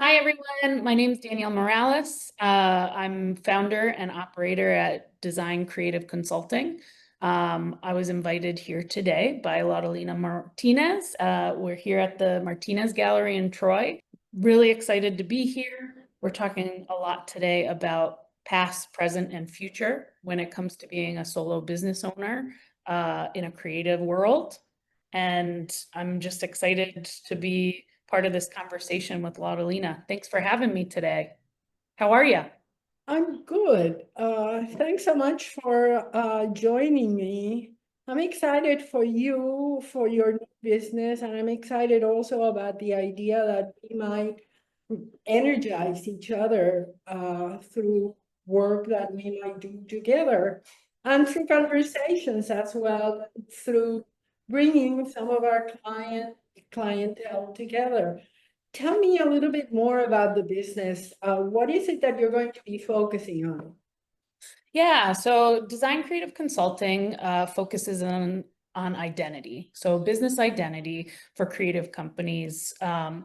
Hi, everyone. My name is Danielle Morales. I'm founder and operator at Design Creative Consulting. I was invited here today by Laudelina Martinez. We're here at the Martinez Gallery in Troy. Really excited to be here. We're talking a lot today about past, present, and future when it comes to being a solo business owner in a creative world. And I'm just excited to be part of this conversation with Laudelina. Thanks for having me today. How are you? I'm good. Thanks so much for joining me. I'm excited for you, for your new business, and I'm excited also about the idea that we might energize each other through work that we might do together and through conversations as well, through bringing some of our clientele together. Tell me a little bit more about the business. What is it that you're going to be focusing on? Yeah, so design creative consulting focuses on identity, so business identity for creative companies, and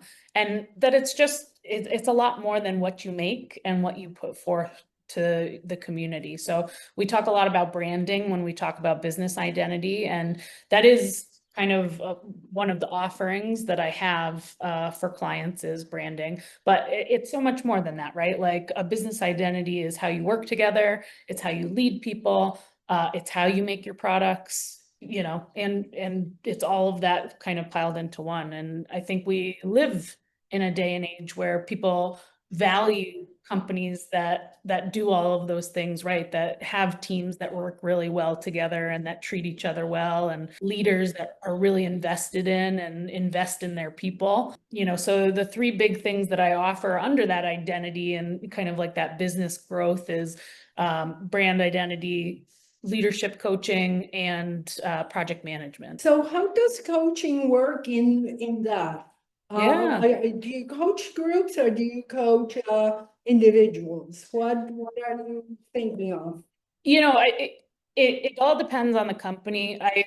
that it's a lot more than what you make and what you put forth to the community. So we talk a lot about branding when we talk about business identity, and that is kind of one of the offerings that I have for clients is branding, but it's so much more than that, right? Like a business identity is how you work together, it's how you lead people, it's how you make your products, and it's all of that kind of piled into one. And I think we live in a day and age where people value companies that do all of those things right, that have teams that work really well together and that treat each other well, and leaders that are really invested in and invest in their people. So the three big things that I offer under that identity and kind of like that business growth is brand identity, leadership coaching, and project management. So how does coaching work in that? Yeah. Do you coach groups or do you coach individuals? What are you thinking of? It all depends on the company. I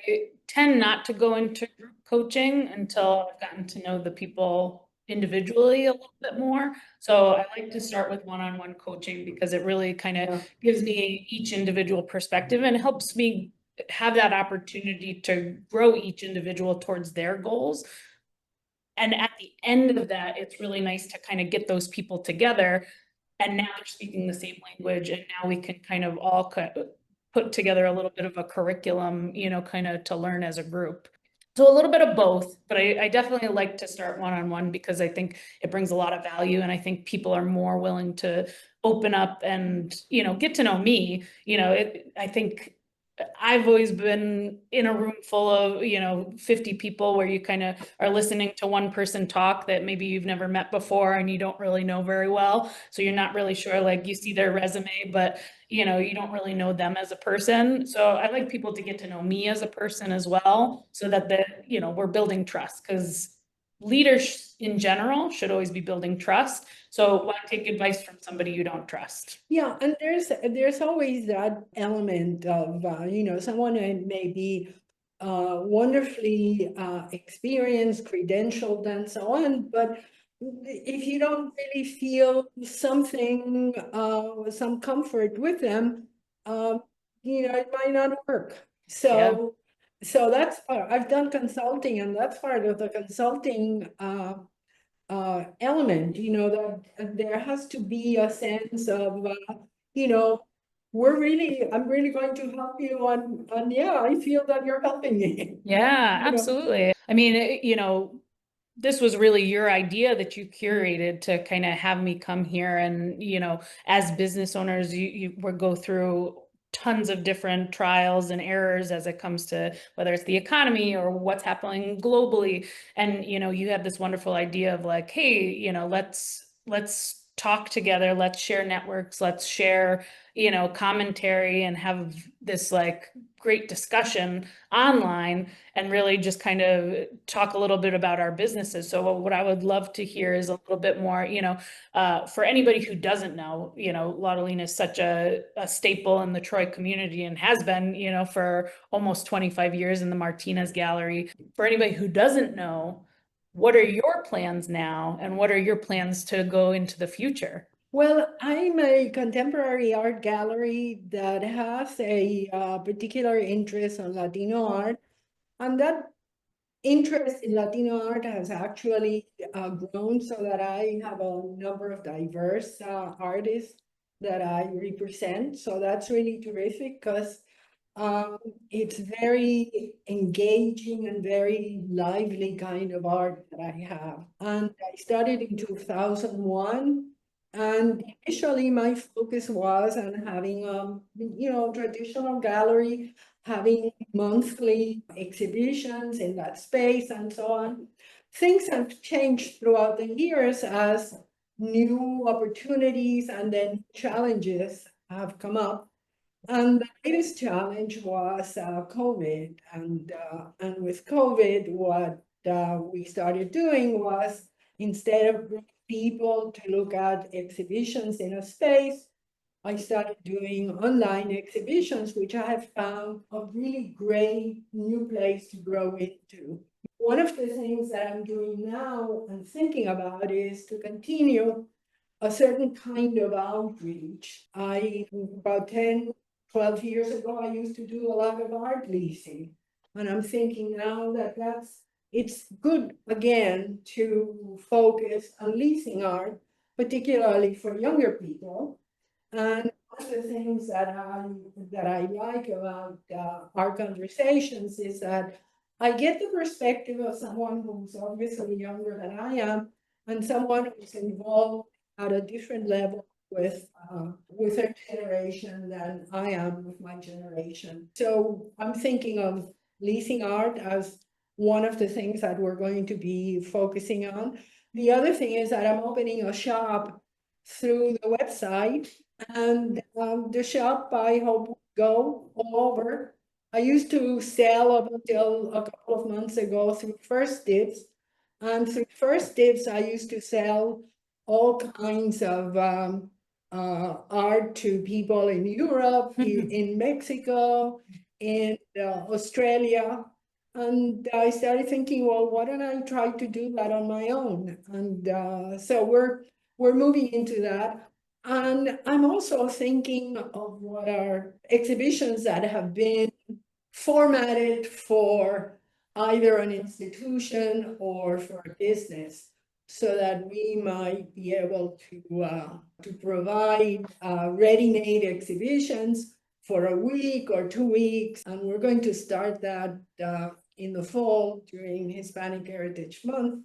tend not to go into group coaching until I've gotten to know the people individually a little bit more. So I like to start with one-on-one coaching because it really kind of Yeah. gives me each individual perspective and helps me have that opportunity to grow each individual towards their goals. And at the end of that, it's really nice to kind of get those people together, and now they're speaking the same language, and now we can kind of all put together a little bit of a curriculum, kind of to learn as a group. So a little bit of both, but I definitely like to start one-on-one because I think it brings a lot of value, and I think people are more willing to open up and, get to know me. I think I've always been in a room full of, 50 people where you kind of are listening to one person talk that maybe you've never met before and you don't really know very well. So you're not really sure, like you see their resume, but you don't really know them as a person. So I like people to get to know me as a person as well, so that we're building trust, because leaders in general should always be building trust. So why take advice from somebody you don't trust? Yeah, and there's always that element of someone who may be wonderfully experienced, credentialed, and so on, but if you don't really feel something, some comfort with them, um, it might not work. Yeah. So that's I've done consulting, and that's part of the consulting element, that there has to be a sense of, you know, I'm really going to help you on, yeah, I feel that you're helping me, Yeah, you know. absolutely. I mean, this was really your idea that you curated to kind of have me come here, and, as business owners, you would go through tons of different trials and errors as it comes to whether it's the economy or what's happening globally. And, you had this wonderful idea of like, hey, let's talk together, let's share networks, let's share, commentary, and have this like great discussion online, and really just kind of talk a little bit about our businesses. So what I would love to hear is a little bit more, for anybody who doesn't know, Laudelina is such a staple in the Troy community and has been, for almost 25 years in the Martinez Gallery. For anybody who doesn't know, what are your plans now, and what are your plans to go into the future? Well, I'm a contemporary art gallery that has a particular interest in Latino art, and that interest in Latino art has actually grown so that I have a number of diverse artists that I represent. So that's really terrific because it's very engaging and very lively kind of art that I have. And I started in 2001. And initially my focus was on having traditional gallery, having monthly exhibitions in that space and so on. Things have changed throughout the years as new opportunities and then challenges have come up. And the latest challenge was COVID. And with COVID, what we started doing was, instead of bringing people to look at exhibitions in a space, I started doing online exhibitions, which I have found a really great new place to grow into. One of the things that I'm doing now and thinking about is to continue a certain kind of outreach. About 10, 12 years ago, I used to do a lot of art leasing. And I'm thinking now that it's good again to focus on leasing art, particularly for younger people. And one of the things that I like about our conversations is that I get the perspective of someone who's obviously younger than I am, and someone who's involved at a different level with their generation than I am with my generation. So I'm thinking of leasing art as one of the things that we're going to be focusing on. The other thing is that I'm opening a shop through the website, and the shop I hope will go all over. I used to sell up until a couple of months ago through First Dibs, and through First Dibs I used to sell all kinds of art to people in Europe, in Mexico, in Australia. And I started thinking, well, why don't I try to do that on my own? And so we're moving into that. And I'm also thinking of what are exhibitions that have been formatted for either an institution or for a business, so that we might be able to provide ready-made exhibitions for a week or 2 weeks. And we're going to start that in the fall during Hispanic Heritage Month,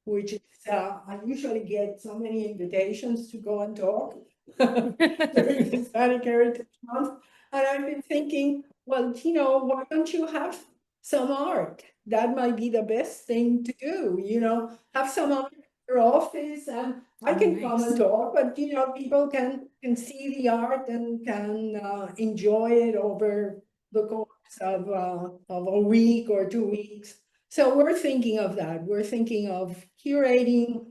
which is, I usually get so many invitations to go and talk during Hispanic Heritage Month. And I've been thinking, well, why don't you have some art? That might be the best thing to do, have some art in your office, and I can come and talk, but people can see the art and can enjoy it over the course of a week or 2 weeks. So we're thinking of that. We're thinking of curating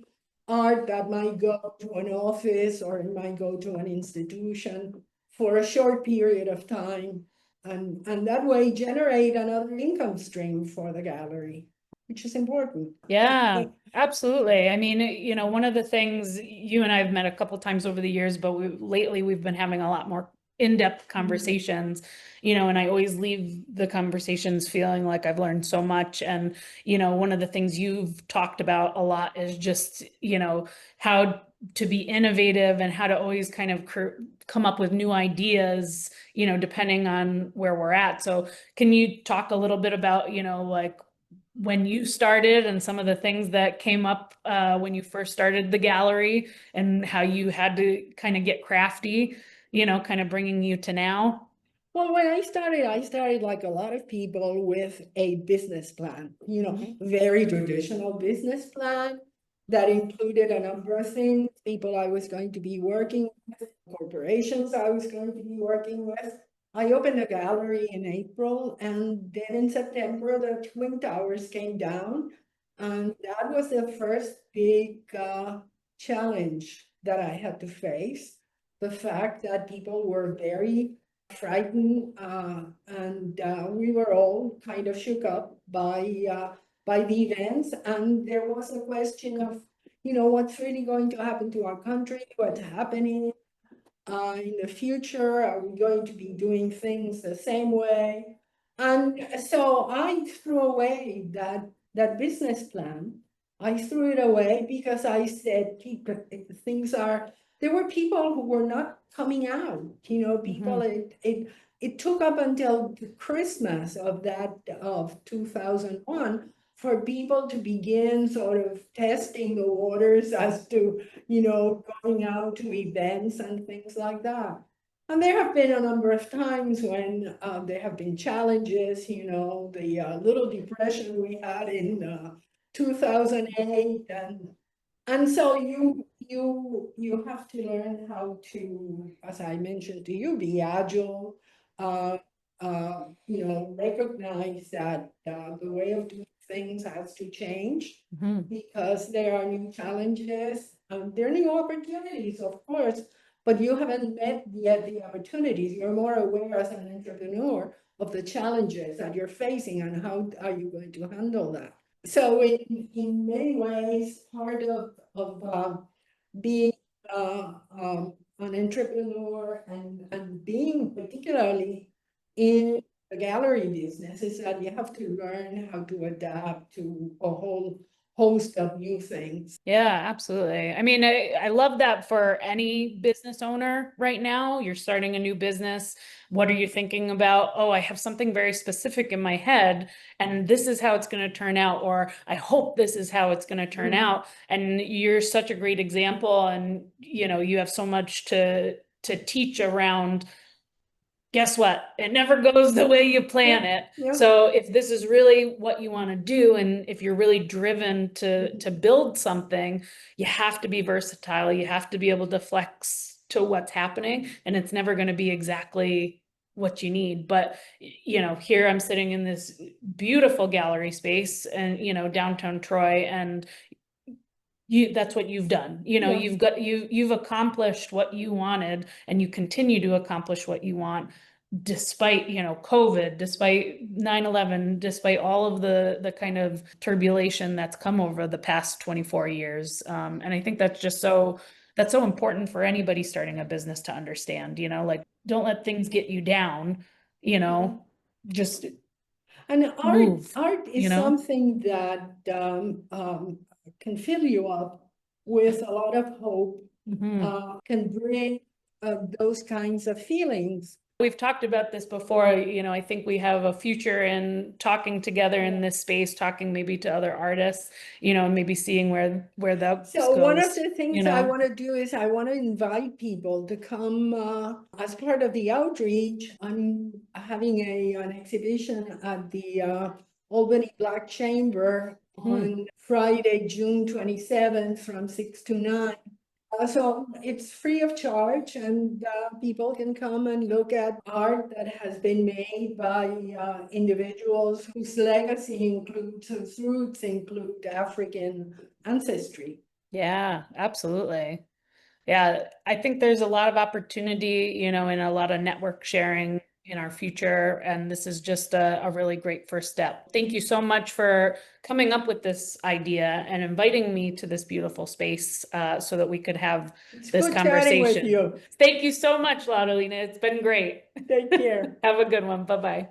art that might go to an office or it might go to an institution for a short period of time, and that way generate another income stream for the gallery, which is important. Yeah, absolutely. I mean, one of the things, you and I have met a couple times over the years, but lately we've been having a lot more in-depth conversations, and I always leave the conversations feeling like I've learned so much. And, one of the things you've talked about a lot is just, how to be innovative and how to always kind of come up with new ideas, depending on where we're at. So can you talk a little bit about, like when you started and some of the things that came up when you first started the gallery, and how you had to kind of get crafty, kind of bringing you to now? Well, when I started like a lot of people with a business plan, very traditional business plan that included a number of things, people I was going to be working with, corporations I was going to be working with. I opened a gallery in April, and then in September, the Twin Towers came down. And that was the first big challenge that I had to face. The fact that people were very frightened, and we were all kind of shook up by by the events. And there was a question of, what's really going to happen to our country, what's happening in the future. Are we going to be doing things the same way? And so I threw away that business plan. I threw it away because I said, there were people who were not coming out, people, it took up until Christmas of 2001 for people to begin sort of testing the waters as to, going out to events and things like that. And there have been a number of times when there have been challenges, the little depression we had in 2008, and so you have to learn how to, as I mentioned to you, be agile, uh, recognize that the way of doing things has to change because there are new challenges, there are new opportunities, of course, but you haven't met yet the opportunities. You're more aware as an entrepreneur of the challenges that you're facing and how are you going to handle that. So in many ways, part of being an entrepreneur and being particularly in the gallery business is that you have to learn how to adapt to a whole host of new things. Yeah, absolutely. I mean, I love that for any business owner right now. You're starting a new business. What are you thinking about? Oh, I have something very specific in my head, and this is how it's going to turn out, or I hope this is how it's going to turn out. And you're such a great example, and you have so much to teach around. Guess what? It never goes the way you plan it. Yeah. So if this is really what you want to do, and if you're really driven to build something, you have to be versatile. You have to be able to flex to what's happening, and it's never going to be exactly what you need. But here I'm sitting in this beautiful gallery space and downtown Troy, and that's what you've done. Yeah. You've accomplished what you wanted, and you continue to accomplish what you want despite, COVID, despite 9/11, despite all of the kind of turbulation that's come over the past 24 years. And I think that's so important for anybody starting a business to understand, like, don't let things get you down, just And move, art is something that can fill you up with a lot of hope, can bring those kinds of feelings. We've talked about this before, I think we have a future in talking together in this space, talking maybe to other artists, maybe seeing where that So goes. one of the things I want to do is I want to invite people to come as part of the outreach. I'm having an exhibition at the Albany Black Chamber on Friday, June 27th from 6 to 9. So it's free of charge, and people can come and look at art that has been made by individuals whose legacy includes, whose roots include African ancestry. Yeah, absolutely. Yeah, I think there's a lot of opportunity, and a lot of network sharing in our future. And this is just a really great first step. Thank you so much for coming up with this idea and inviting me to this beautiful space so that we could have this conversation. With you. Thank you so much, Laudelina. It's been great. Take care. Have a good one. Bye-bye.